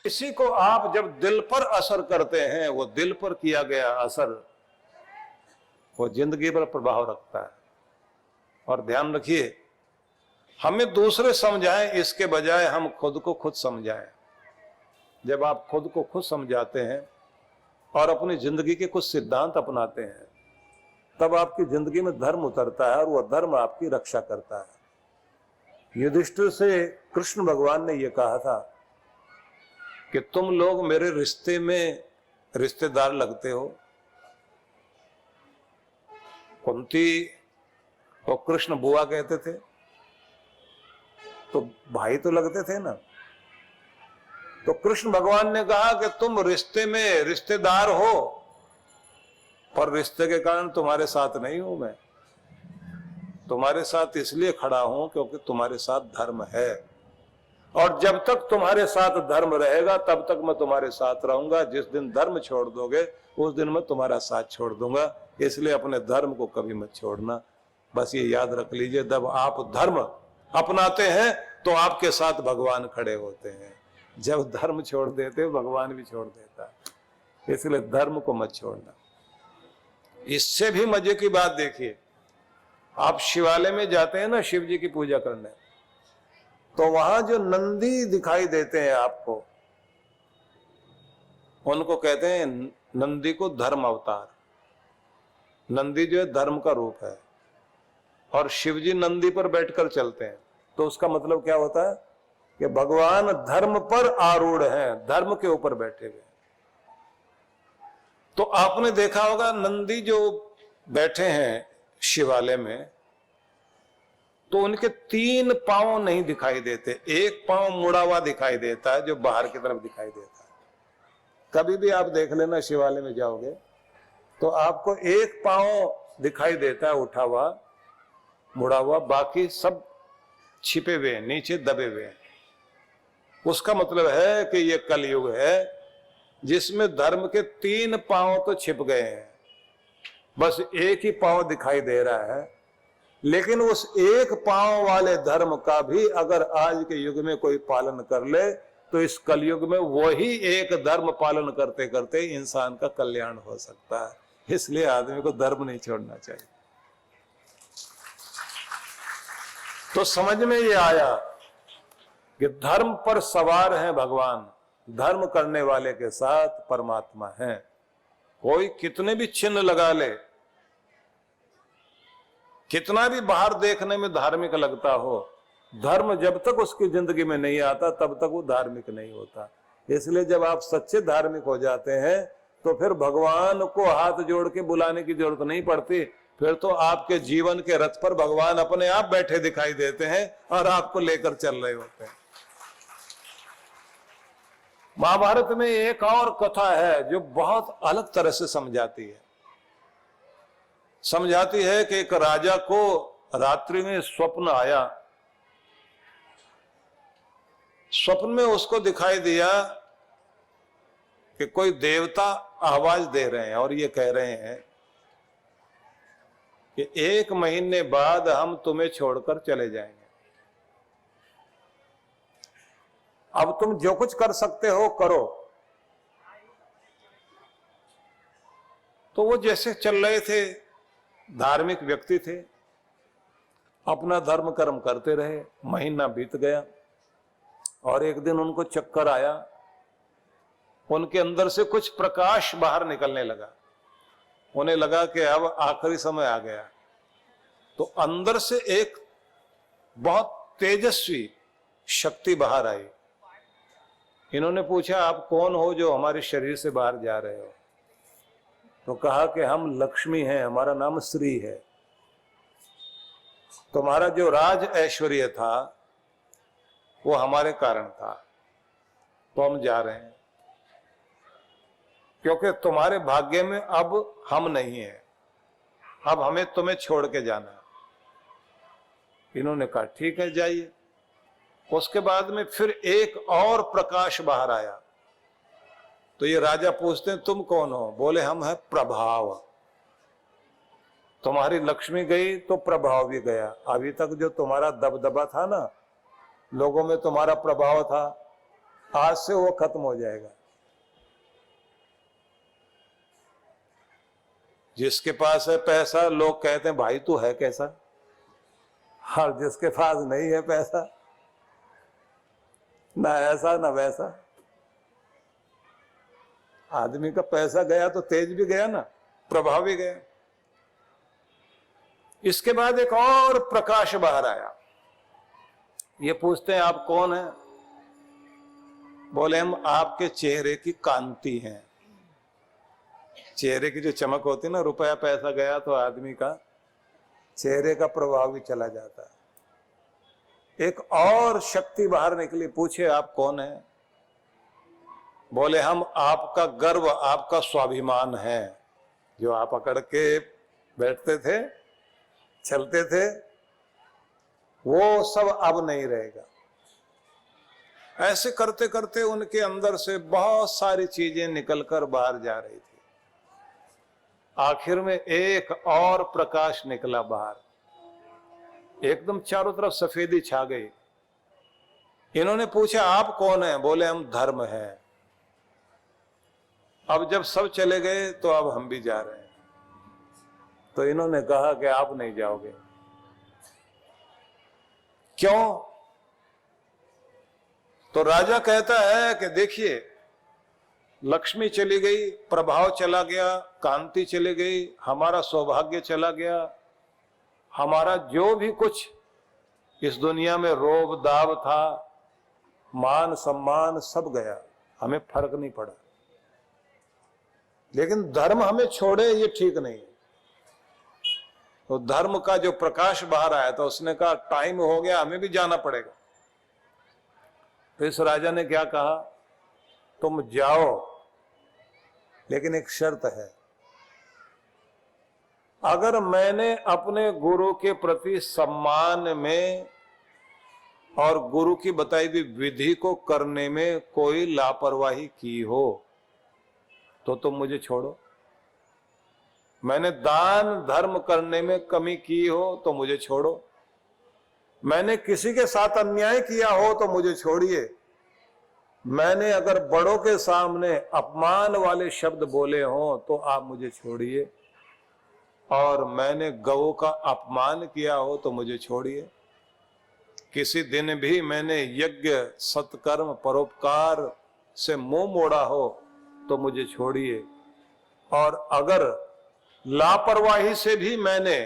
किसी को आप जब दिल पर असर करते हैं, वो दिल पर किया गया असर वो जिंदगी पर प्रभाव रखता है। और ध्यान रखिए, हमें दूसरे समझाएं इसके बजाय हम खुद को खुद समझाएं। जब आप खुद को खुद समझाते हैं और अपनी जिंदगी के कुछ सिद्धांत अपनाते हैं, तब आपकी जिंदगी में धर्म उतरता है और वह धर्म आपकी रक्षा करता है। युधिष्ठिर से कृष्ण भगवान ने यह कहा था कि तुम लोग मेरे रिश्ते में रिश्तेदार लगते हो। कुंती और कृष्ण बुआ कहते थे, तो भाई तो लगते थे ना। तो कृष्ण भगवान ने कहा कि तुम रिश्ते में रिश्तेदार हो, पर रिश्ते के कारण तुम्हारे साथ नहीं हूं मैं। तुम्हारे साथ इसलिए खड़ा हूं क्योंकि तुम्हारे साथ धर्म है, और जब तक तुम्हारे साथ धर्म रहेगा तब तक मैं तुम्हारे साथ रहूंगा। जिस दिन धर्म छोड़ दोगे उस दिन मैं तुम्हारा साथ छोड़ दूंगा। इसलिए अपने धर्म को कभी मत छोड़ना। बस ये याद रख लीजिए, जब आप धर्म अपनाते हैं तो आपके साथ भगवान खड़े होते हैं। जब धर्म छोड़ देते हो भगवान भी छोड़ देता है। इसलिए धर्म को मत छोड़ना। इससे भी मजे की बात देखिए, आप शिवालय में जाते हैं ना शिव जी की पूजा करने, तो वहां जो नंदी दिखाई देते हैं आपको, उनको कहते हैं नंदी को धर्म अवतार। नंदी जो है धर्म का रूप है, और शिव जी नंदी पर बैठकर चलते हैं। तो उसका मतलब क्या होता है कि भगवान धर्म पर आरूढ़ हैं, धर्म के ऊपर बैठे हुए। तो आपने देखा होगा नंदी जो बैठे हैं शिवालय में, तो उनके 3 पांव नहीं दिखाई देते, एक पांव मुड़ा हुआ दिखाई देता है जो बाहर की तरफ दिखाई देता है। कभी भी आप देख लेना शिवालय में जाओगे तो आपको एक पांव दिखाई देता है उठा हुआ मुड़ा हुआ, बाकी सब छिपे हुए हैं, नीचे दबे हुए हैं। उसका मतलब है कि ये कलयुग है जिसमें धर्म के 3 पांव तो छिप गए हैं, बस एक ही पांव दिखाई दे रहा है। लेकिन उस एक पांव वाले धर्म का भी अगर आज के युग में कोई पालन कर ले तो इस कलयुग में वही एक धर्म पालन करते करते इंसान का कल्याण हो सकता है। इसलिए आदमी को धर्म नहीं छोड़ना चाहिए। तो समझ में ये आया कि धर्म पर सवार है भगवान, धर्म करने वाले के साथ परमात्मा है। कोई कितने भी चिन्ह लगा ले, कितना भी बाहर देखने में धार्मिक लगता हो, धर्म जब तक उसकी जिंदगी में नहीं आता तब तक वो धार्मिक नहीं होता। इसलिए जब आप सच्चे धार्मिक हो जाते हैं तो फिर भगवान को हाथ जोड़ के बुलाने की जरूरत नहीं पड़ती। फिर तो आपके जीवन के रथ पर भगवान अपने आप बैठे दिखाई देते हैं और आपको लेकर चल रहे होते हैं। महाभारत में एक और कथा है जो बहुत अलग तरह से समझाती है कि एक राजा को रात्रि में स्वप्न आया। स्वप्न में उसको दिखाई दिया कि कोई देवता आवाज दे रहे हैं और ये कह रहे हैं कि 1 महीने बाद हम तुम्हें छोड़कर चले जाएंगे। अब तुम जो कुछ कर सकते हो करो। तो वो जैसे चल रहे थे, धार्मिक व्यक्ति थे, अपना धर्म कर्म करते रहे। महीना बीत गया और एक दिन उनको चक्कर आया, उनके अंदर से कुछ प्रकाश बाहर निकलने लगा। उन्हें लगा कि अब आखिरी समय आ गया। तो अंदर से एक बहुत तेजस्वी शक्ति बाहर आई। इन्होंने पूछा, आप कौन हो जो हमारे शरीर से बाहर जा रहे हो? तो कहा कि हम लक्ष्मी हैं, हमारा नाम श्री है। तुम्हारा जो राज ऐश्वर्य था वो हमारे कारण था, तो हम जा रहे हैं क्योंकि तुम्हारे भाग्य में अब हम नहीं है, अब हमें तुम्हें छोड़ के जाना। इन्होंने कहा ठीक है जाइए। उसके बाद में फिर एक और प्रकाश बाहर आया। तो ये राजा पूछते हैं तुम कौन हो? बोले हम हैं प्रभाव। तुम्हारी लक्ष्मी गई तो प्रभाव भी गया। अभी तक जो तुम्हारा दबदबा था ना, लोगों में तुम्हारा प्रभाव था, आज से वो खत्म हो जाएगा। जिसके पास है पैसा, लोग कहते हैं भाई तू है कैसा, और जिसके पास नहीं है पैसा, ना ऐसा ना वैसा। आदमी का पैसा गया तो तेज भी गया ना, प्रभाव भी गया। इसके बाद एक और प्रकाश बाहर आया। ये पूछते हैं आप कौन है? बोले हम आपके चेहरे की कांति हैं। चेहरे की जो चमक होती है ना, रुपया पैसा गया तो आदमी का चेहरे का प्रभाव भी चला जाता है। एक और शक्ति बाहर निकली। पूछे आप कौन है? बोले हम आपका गर्व, आपका स्वाभिमान है। जो आप अकड़ के बैठते थे, चलते थे, वो सब अब नहीं रहेगा। ऐसे करते करते उनके अंदर से बहुत सारी चीजें निकलकर बाहर जा रही थी। आखिर में एक और प्रकाश निकला बाहर, एकदम चारों तरफ सफेदी छा गई। इन्होंने पूछा आप कौन है? बोले हम धर्म हैं। अब जब सब चले गए तो अब हम भी जा रहे हैं। तो इन्होंने कहा कि आप नहीं जाओगे। क्यों? तो राजा कहता है कि देखिए, लक्ष्मी चली गई, प्रभाव चला गया, कांति चली गई, हमारा सौभाग्य चला गया, हमारा जो भी कुछ इस दुनिया में रोब दाब था, मान सम्मान सब गया, हमें फर्क नहीं पड़ा। लेकिन धर्म हमें छोड़े ये ठीक नहीं है। तो धर्म का जो प्रकाश बाहर आया था, उसने कहा टाइम हो गया, हमें भी जाना पड़ेगा। तो इस राजा ने क्या कहा? तुम जाओ, लेकिन एक शर्त है। अगर मैंने अपने गुरु के प्रति सम्मान में और गुरु की बताई हुई विधि को करने में कोई लापरवाही की हो तो तुम मुझे छोड़ो। मैंने दान धर्म करने में कमी की हो तो मुझे छोड़ो। मैंने किसी के साथ अन्याय किया हो तो मुझे छोड़िए। मैंने अगर बड़ों के सामने अपमान वाले शब्द बोले हो तो आप मुझे छोड़िए। और मैंने गौ का अपमान किया हो तो मुझे छोड़िए। किसी दिन भी मैंने यज्ञ सत्कर्म परोपकार से मुंह मोड़ा हो तो मुझे छोड़िए। और अगर लापरवाही से भी मैंने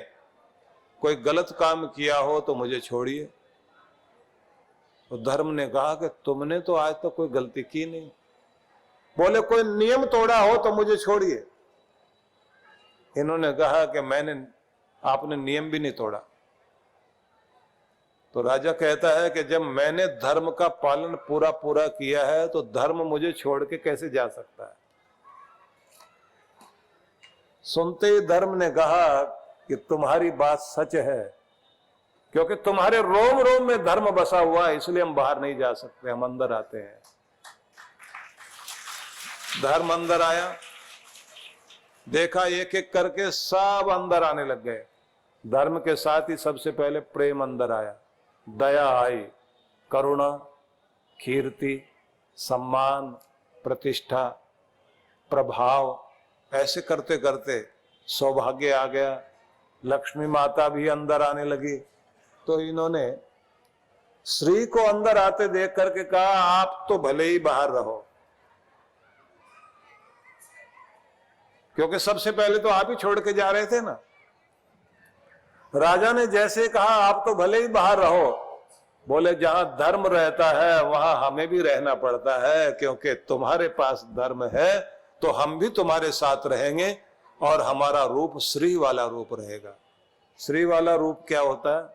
कोई गलत काम किया हो तो मुझे छोड़िए। तो धर्म ने कहा कि तुमने तो आज तक कोई गलती की नहीं। बोले कोई नियम तोड़ा हो तो मुझे छोड़िए। इन्होंने कहा कि आपने नियम भी नहीं तोड़ा। तो राजा कहता है कि जब मैंने धर्म का पालन पूरा पूरा किया है तो धर्म मुझे छोड़ के कैसे जा सकता है। सुनते ही धर्म ने कहा कि तुम्हारी बात सच है, क्योंकि तुम्हारे रोम रोम में धर्म बसा हुआ है, इसलिए हम बाहर नहीं जा सकते, हम अंदर आते हैं। धर्म अंदर आया, देखा एक एक करके सब अंदर आने लग गए। धर्म के साथ ही सबसे पहले प्रेम अंदर आया, दया आई, करुणा, कीर्ति, सम्मान, प्रतिष्ठा, प्रभाव, ऐसे करते करते सौभाग्य आ गया। लक्ष्मी माता भी अंदर आने लगी। तो इन्होंने श्री को अंदर आते देख करके कहा आप तो भले ही बाहर रहो, क्योंकि सबसे पहले तो आप ही छोड़ के जा रहे थे ना। राजा ने जैसे कहा आप तो भले ही बाहर रहो, बोले जहां धर्म रहता है वहां हमें भी रहना पड़ता है, क्योंकि तुम्हारे पास धर्म है तो हम भी तुम्हारे साथ रहेंगे और हमारा रूप श्री वाला रूप रहेगा। श्री वाला रूप क्या होता है?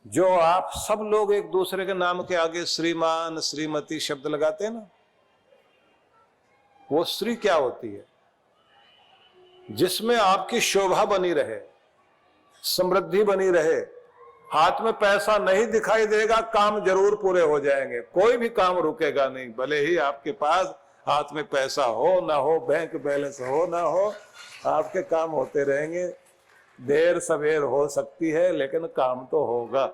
जो आप सब लोग एक दूसरे के नाम के आगे श्रीमान श्रीमती शब्द लगाते हैं ना, वो श्री क्या होती है? जिसमें आपकी शोभा बनी रहे, समृद्धि बनी रहे, हाथ में पैसा नहीं दिखाई देगा, काम जरूर पूरे हो जाएंगे, कोई भी काम रुकेगा नहीं। भले ही आपके पास हाथ में पैसा हो ना हो, बैंक बैलेंस हो ना हो, आपके काम होते रहेंगे। देर सवेर हो सकती है लेकिन काम तो होगा।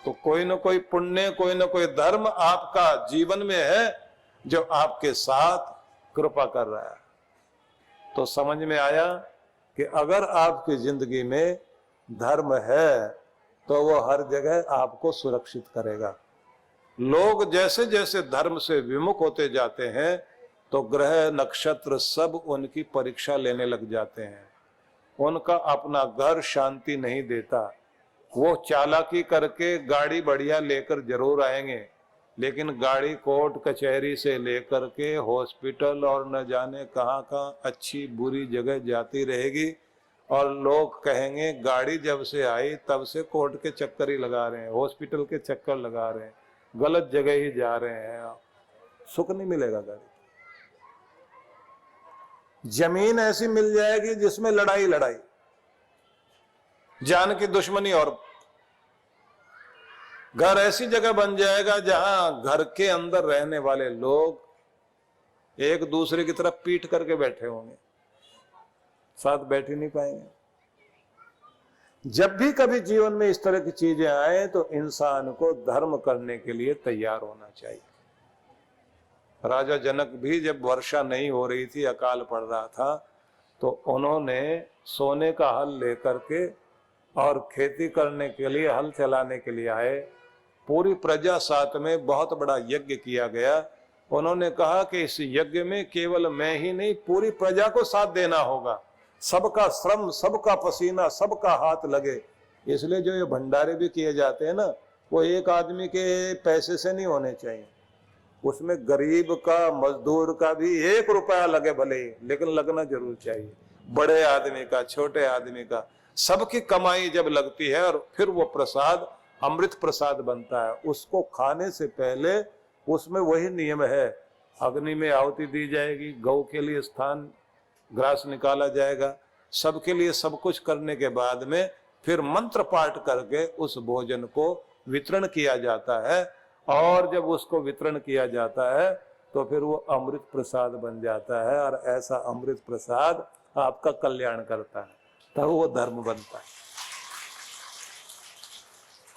तो कोई ना कोई पुण्य, कोई ना कोई धर्म आपका जीवन में है जो आपके साथ कृपा कर रहा है। तो समझ में आया कि अगर आपकी जिंदगी में धर्म है तो वो हर जगह आपको सुरक्षित करेगा। लोग जैसे जैसे धर्म से विमुख होते जाते हैं तो ग्रह नक्षत्र सब उनकी परीक्षा लेने लग जाते हैं। उनका अपना घर शांति नहीं देता। वो चालाकी करके गाड़ी बढ़िया लेकर जरूर आएंगे, लेकिन गाड़ी कोर्ट कचहरी से लेकर के हॉस्पिटल और न जाने कहाँ कहाँ अच्छी बुरी जगह जाती रहेगी, और लोग कहेंगे गाड़ी जब से आई तब से कोर्ट के चक्कर ही लगा रहे हैं, हॉस्पिटल के चक्कर लगा रहे हैं, गलत जगह ही जा रहे हैं, सुख नहीं मिलेगा। गाड़ी जमीन ऐसी मिल जाएगी जिसमें लड़ाई लड़ाई, जान की दुश्मनी, और घर ऐसी जगह बन जाएगा जहां घर के अंदर रहने वाले लोग एक दूसरे की तरफ पीठ करके बैठे होंगे, साथ बैठ ही नहीं पाएंगे। जब भी कभी जीवन में इस तरह की चीजें आए तो इंसान को धर्म करने के लिए तैयार होना चाहिए। राजा जनक भी जब वर्षा नहीं हो रही थी, अकाल पड़ रहा था, तो उन्होंने सोने का हल लेकर के और खेती करने के लिए, हल चलाने के लिए आए। पूरी प्रजा साथ में बहुत बड़ा यज्ञ किया गया। उन्होंने कहा कि इस यज्ञ में केवल मैं ही नहीं, पूरी प्रजा को साथ देना होगा, सबका श्रम, सबका पसीना, सबका हाथ लगे। इसलिए जो ये भंडारे भी किए जाते हैं ना, वो एक आदमी के पैसे से नहीं होने चाहिए, उसमें गरीब का, मजदूर का भी 1 रुपया लगे भले ही, लेकिन लगना जरूर चाहिए। बड़े आदमी का, छोटे आदमी का, सबकी कमाई जब लगती है और फिर वो प्रसाद अमृत प्रसाद बनता है, उसको खाने से पहले उसमें वही नियम है, अग्नि में आहुति दी जाएगी, गौ के लिए स्थान ग्रास निकाला जाएगा, सबके लिए सब कुछ करने के बाद में फिर मंत्र पाठ करके उस भोजन को वितरण किया जाता है। और जब उसको वितरण किया जाता है तो फिर वो अमृत प्रसाद बन जाता है, और ऐसा अमृत प्रसाद आपका कल्याण करता है, तब वो धर्म बनता है।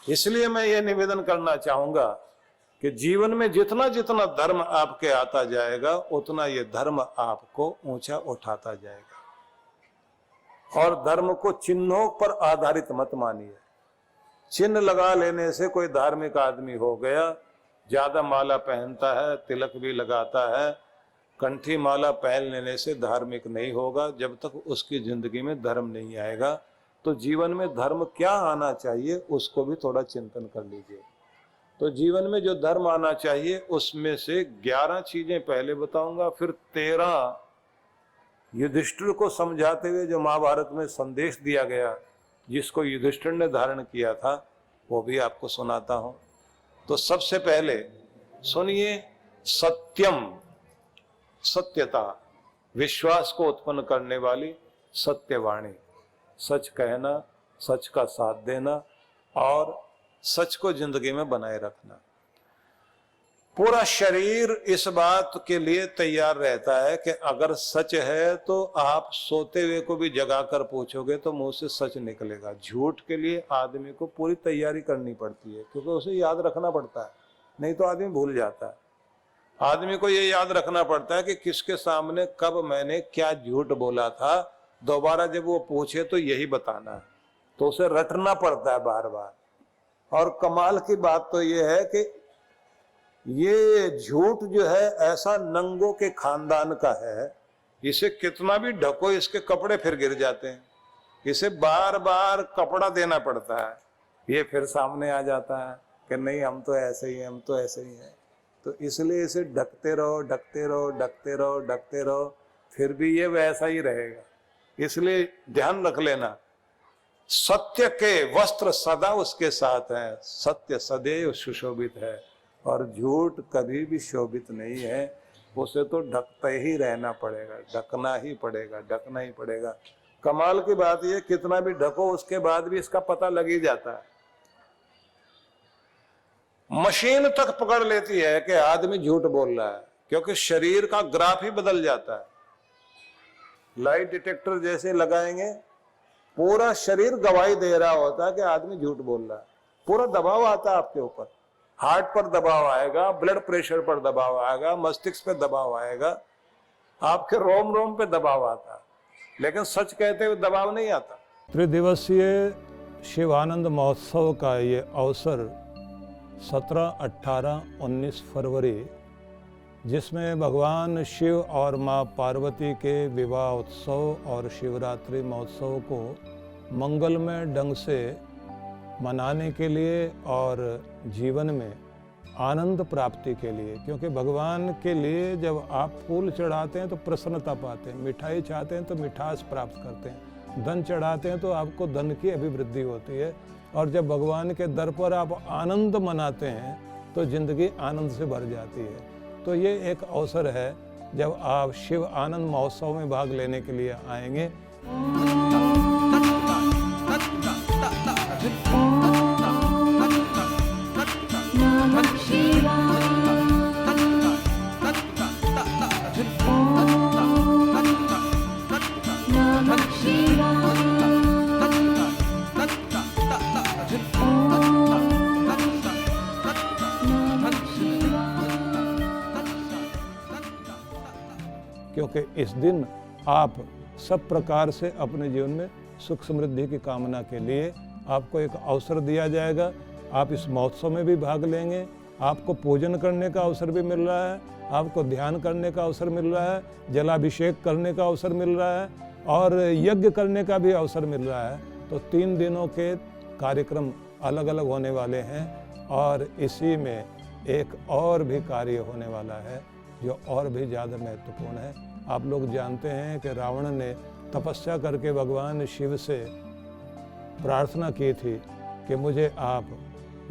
इसलिए मैं ये निवेदन करना चाहूंगा कि जीवन में जितना जितना धर्म आपके आता जाएगा उतना ये धर्म आपको ऊंचा उठाता जाएगा। और धर्म को चिन्हों पर आधारित मत मानिए। चिन्ह लगा लेने से कोई धार्मिक आदमी हो गया, ज्यादा माला पहनता है, तिलक भी लगाता है, कंठी माला पहन लेने से धार्मिक नहीं होगा। जब तक उसकी जिंदगी में धर्म नहीं आएगा तो जीवन में धर्म क्या आना चाहिए उसको भी थोड़ा चिंतन कर लीजिए। तो जीवन में जो धर्म आना चाहिए उसमें से 11 चीजें पहले बताऊंगा, फिर 13 युधिष्ठिर को समझाते हुए जो महाभारत में संदेश दिया गया, जिसको युधिष्ठिर ने धारण किया था, वो भी आपको सुनाता हूं। तो सबसे पहले सुनिए, सत्यम, सत्यता, विश्वास को उत्पन्न करने वाली सत्यवाणी, सच कहना, सच का साथ देना और सच को जिंदगी में बनाए रखना। पूरा शरीर इस बात के लिए तैयार रहता है कि अगर सच है तो आप सोते हुए को भी जगाकर पूछोगे तो मुंह से सच निकलेगा। झूठ के लिए आदमी को पूरी तैयारी करनी पड़ती है, क्योंकि उसे याद रखना पड़ता है, नहीं तो आदमी भूल जाता है। आदमी को ये याद रखना पड़ता है कि किसके सामने कब मैंने क्या झूठ बोला था, दोबारा जब वो पूछे तो यही बताना है, तो उसे रटना पड़ता है बार बार। और कमाल की बात तो ये है कि ये झूठ जो है ऐसा नंगों के खानदान का है, इसे कितना भी ढको इसके कपड़े फिर गिर जाते हैं, इसे बार बार कपड़ा देना पड़ता है, ये फिर सामने आ जाता है कि नहीं हम तो ऐसे ही हैं, हम तो ऐसे ही हैं। तो इसलिए इसे ढकते रहो, ढकते रहो, ढकते रहो, ढकते रहो, फिर भी ये वैसा ही रहेगा। इसलिए ध्यान रख लेना, सत्य के वस्त्र सदा उसके साथ हैं, सत्य सदैव सुशोभित है और झूठ कभी भी शोभित नहीं है। उसे तो ढकते ही रहना पड़ेगा, ढकना ही पड़ेगा, ढकना ही पड़ेगा। कमाल की बात यह, कितना भी ढको उसके बाद भी इसका पता लग ही जाता है। मशीन तक पकड़ लेती है कि आदमी झूठ बोल रहा है, क्योंकि शरीर का ग्राफ ही बदल जाता है। लाइट डिटेक्टर जैसे लगाएंगे, पूरा शरीर गवाही दे रहा होता है कि आदमी झूठ बोल रहा है, पूरा दबाव आता है आपके ऊपर, हार्ट पर दबाव आएगा, ब्लड प्रेशर पर दबाव आएगा, मस्तिष्क पे दबाव आएगा, आपके रोम रोम पे दबाव आता है, लेकिन सच कहते हुए दबाव नहीं आता। त्रिदिवसीय शिवानंद महोत्सव का ये अवसर 17, 18, 19 फरवरी, जिसमें भगवान शिव और माँ पार्वती के विवाह उत्सव और शिवरात्रि महोत्सव को मंगलमय ढंग से मनाने के लिए और जीवन में आनंद प्राप्ति के लिए, क्योंकि भगवान के लिए जब आप फूल चढ़ाते हैं तो प्रसन्नता पाते हैं, मिठाई चाहते हैं तो मिठास प्राप्त करते हैं, धन चढ़ाते हैं तो आपको धन की अभिवृद्धि होती है, और जब भगवान के दर पर आप आनंद मनाते हैं तो जिंदगी आनंद से भर जाती है। तो ये एक अवसर है जब आप शिव आनंद महोत्सव में भाग लेने के लिए आएंगे। क्योंकि इस दिन आप सब प्रकार से अपने जीवन में सुख समृद्धि की कामना के लिए आपको एक अवसर दिया जाएगा। आप इस महोत्सव में भी भाग लेंगे, आपको पूजन करने का अवसर भी मिल रहा है, आपको ध्यान करने का अवसर मिल रहा है, जलाभिषेक करने का अवसर मिल रहा है और यज्ञ करने का भी अवसर मिल रहा है। तो 3 दिनों के कार्यक्रम अलग अलग होने वाले हैं और इसी में एक और भी कार्य होने वाला है जो और भी ज़्यादा महत्वपूर्ण है। आप लोग जानते हैं कि रावण ने तपस्या करके भगवान शिव से प्रार्थना की थी कि मुझे आप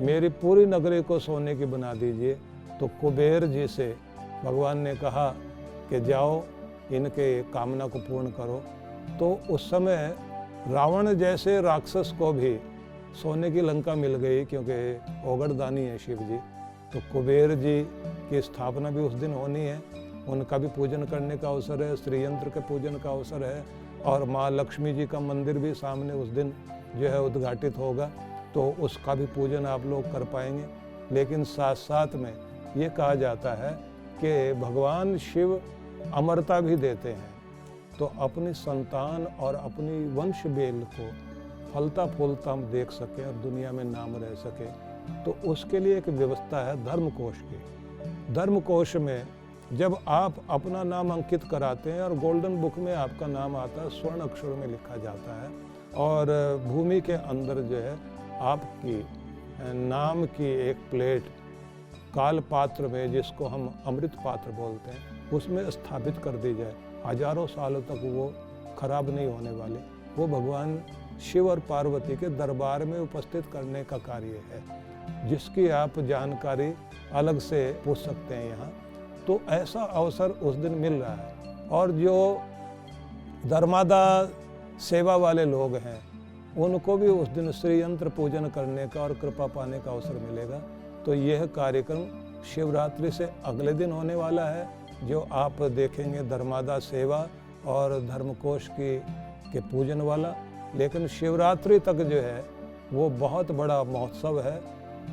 मेरी पूरी नगरी को सोने की बना दीजिए। तो कुबेर जी से भगवान ने कहा कि जाओ इनके कामना को पूर्ण करो। तो उस समय रावण जैसे राक्षस को भी सोने की लंका मिल गई, क्योंकि ओगड़दानी है शिव जी। तो कुबेर जी की स्थापना भी उस दिन होनी है, उनका भी पूजन करने का अवसर है, श्री यंत्र के पूजन का अवसर है और माँ लक्ष्मी जी का मंदिर भी सामने उस दिन जो है उद्घाटित होगा, तो उसका भी पूजन आप लोग कर पाएंगे। लेकिन साथ साथ में ये कहा जाता है कि भगवान शिव अमरता भी देते हैं, तो अपनी संतान और अपनी वंश बेल को फलता फूलता हम देख सकें और दुनिया में नाम रह सके, तो उसके लिए एक व्यवस्था है धर्मकोश की। धर्मकोश में जब आप अपना नाम अंकित कराते हैं और गोल्डन बुक में आपका नाम आता है, स्वर्ण अक्षरों में लिखा जाता है और भूमि के अंदर जो है आपकी नाम की एक प्लेट काल पात्र में, जिसको हम अमृत पात्र बोलते हैं, उसमें स्थापित कर दी जाए। हजारों सालों तक वो खराब नहीं होने वाले। वो भगवान शिव और पार्वती के दरबार में उपस्थित करने का कार्य है, जिसकी आप जानकारी अलग से पूछ सकते हैं यहाँ। तो ऐसा अवसर उस दिन मिल रहा है और जो धर्मादा सेवा वाले लोग हैं उनको भी उस दिन श्री यंत्र पूजन करने का और कृपा पाने का अवसर मिलेगा। तो यह कार्यक्रम शिवरात्रि से अगले दिन होने वाला है, जो आप देखेंगे धर्मादा सेवा और धर्मकोश के पूजन वाला। लेकिन शिवरात्रि तक जो है वो बहुत बड़ा महोत्सव है,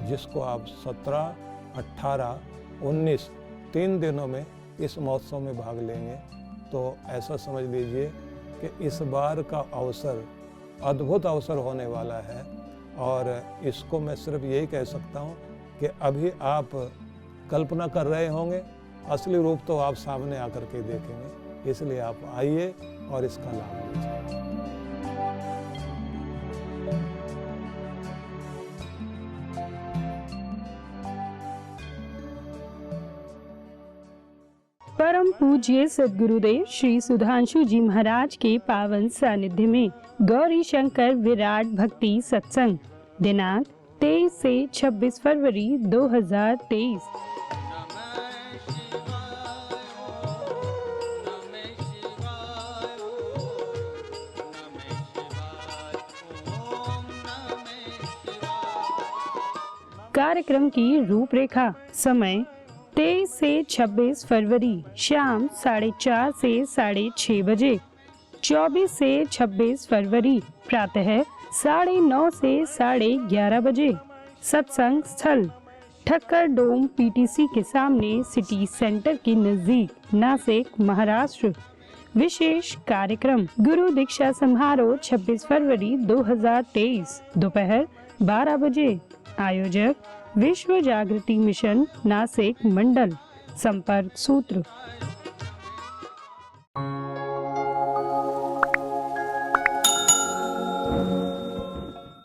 जिसको आप 17, 18, 19 3 दिनों में इस महोत्सव में भाग लेंगे। तो ऐसा समझ लीजिए कि इस बार का अवसर अद्भुत अवसर होने वाला है और इसको मैं सिर्फ यही कह सकता हूँ कि अभी आप कल्पना कर रहे होंगे, असली रूप तो आप सामने आकर के देखेंगे। इसलिए आप आइए और इसका लाभ लीजिए। परम पूज्य सद्गुरुदेव श्री सुधांशु जी महाराज के पावन सानिध्य में गौरी शंकर विराट भक्ति सत्संग दिनांक 23 से 26 फरवरी 2023। कार्यक्रम की रूपरेखा। समय 23 से 26 फरवरी शाम 4:30 से 6:30 बजे। 24 से 26 फरवरी प्रातः 9:30 से 11:30 बजे। सत्संग स्थल ठक्कर डोम पीटीसी के सामने सिटी सेंटर के नजदीक नासिक महाराष्ट्र। विशेष कार्यक्रम गुरु दीक्षा समारोह 26 फरवरी 2023 दोपहर 12 बजे। आयोजक विश्व जागृति मिशन नासिक मंडल। संपर्क सूत्र